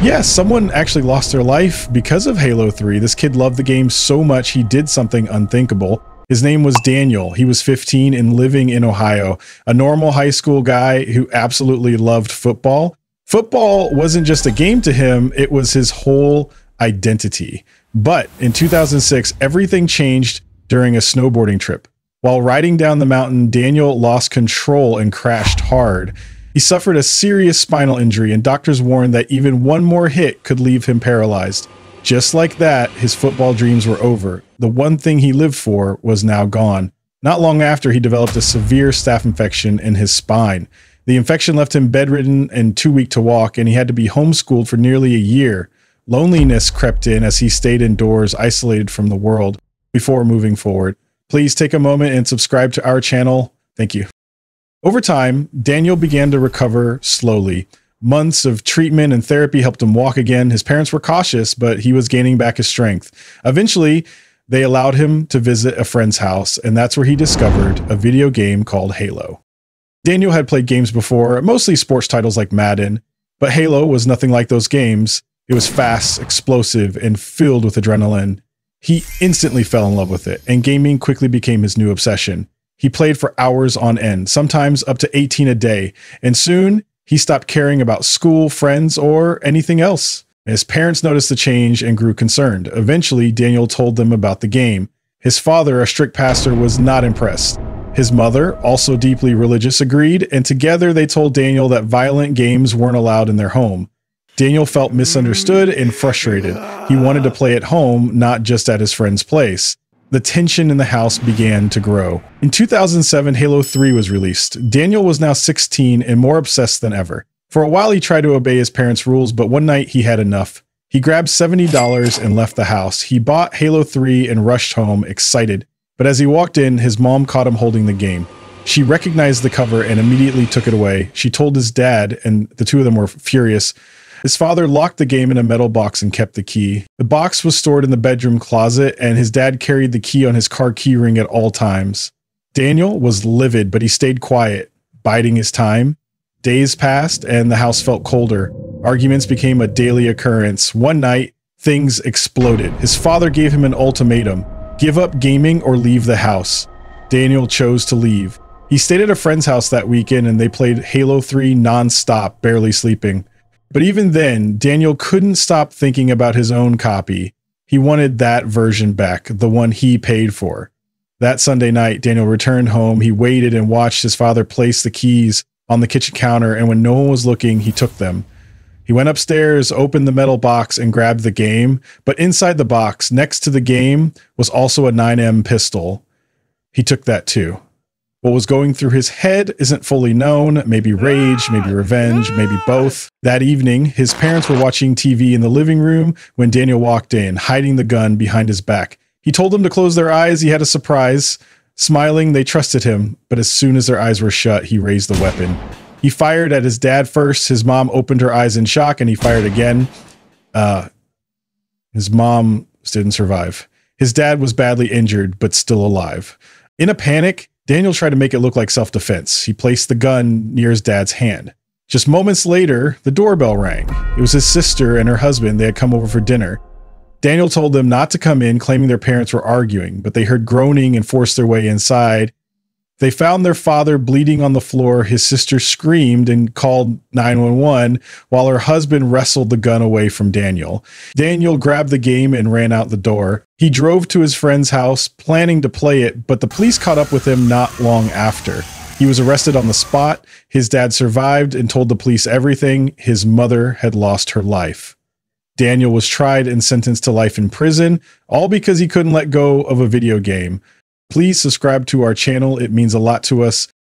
Yeah, someone actually lost their life because of Halo 3. This kid loved the game so much he did something unthinkable. His name was Daniel. He was 15 and living in Ohio, a normal high school guy who absolutely loved football. Football wasn't just a game to him, it was his whole identity. But in 2006, everything changed during a snowboarding trip. While riding down the mountain, Daniel lost control and crashed hard. He suffered a serious spinal injury, and doctors warned that even one more hit could leave him paralyzed. Just like that, his football dreams were over. The one thing he lived for was now gone. Not long after, he developed a severe staph infection in his spine. The infection left him bedridden and too weak to walk, and he had to be homeschooled for nearly a year. Loneliness crept in as he stayed indoors, isolated from the world, before moving forward. Please take a moment and subscribe to our channel. Thank you. Over time, Daniel began to recover slowly. Months of treatment and therapy helped him walk again. His parents were cautious, but he was gaining back his strength. Eventually, they allowed him to visit a friend's house, and that's where he discovered a video game called Halo. Daniel had played games before, mostly sports titles like Madden, but Halo was nothing like those games. It was fast, explosive, and filled with adrenaline. He instantly fell in love with it, and gaming quickly became his new obsession. He played for hours on end, sometimes up to 18 a day, and soon he stopped caring about school, friends, or anything else. His parents noticed the change and grew concerned. Eventually, Daniel told them about the game. His father, a strict pastor, was not impressed. His mother, also deeply religious, agreed, and together they told Daniel that violent games weren't allowed in their home. Daniel felt misunderstood and frustrated. He wanted to play at home, not just at his friend's place. The tension in the house began to grow. In 2007, Halo 3 was released. Daniel was now 16 and more obsessed than ever. For a while, he tried to obey his parents' rules, but one night he had enough. He grabbed $70 and left the house. He bought Halo 3 and rushed home, excited. But as he walked in, his mom caught him holding the game. She recognized the cover and immediately took it away. She told his dad, and the two of them were furious. His father locked the game in a metal box and kept the key. The box was stored in the bedroom closet, and his dad carried the key on his car key ring at all times. Daniel was livid, but he stayed quiet, biding his time. Days passed, and the house felt colder. Arguments became a daily occurrence. One night, things exploded. His father gave him an ultimatum: give up gaming or leave the house. Daniel chose to leave. He stayed at a friend's house that weekend, and they played Halo 3 non-stop, barely sleeping. But even then, Daniel couldn't stop thinking about his own copy. He wanted that version back, the one he paid for. That Sunday night, Daniel returned home. He waited and watched his father place the keys on the kitchen counter, and when no one was looking, he took them. He went upstairs, opened the metal box, and grabbed the game. But inside the box, next to the game, was also a 9mm pistol. He took that too. What was going through his head isn't fully known. Maybe rage, maybe revenge, maybe both. That evening, his parents were watching TV in the living room when Daniel walked in, hiding the gun behind his back. He told them to close their eyes. He had a surprise. Smiling, they trusted him, but as soon as their eyes were shut, he raised the weapon. He fired at his dad first. His mom opened her eyes in shock, and he fired again. His mom didn't survive. His dad was badly injured, but still alive. In a panic, Daniel tried to make it look like self-defense. He placed the gun near his dad's hand. Just moments later, the doorbell rang. It was his sister and her husband. They had come over for dinner. Daniel told them not to come in, claiming their parents were arguing, but they heard groaning and forced their way inside. They found their father bleeding on the floor. His sister screamed and called 911 while her husband wrestled the gun away from Daniel. Daniel grabbed the game and ran out the door. He drove to his friend's house, planning to play it, but the police caught up with him not long after. He was arrested on the spot. His dad survived and told the police everything. His mother had lost her life. Daniel was tried and sentenced to life in prison, all because he couldn't let go of a video game. Please subscribe to our channel. It means a lot to us.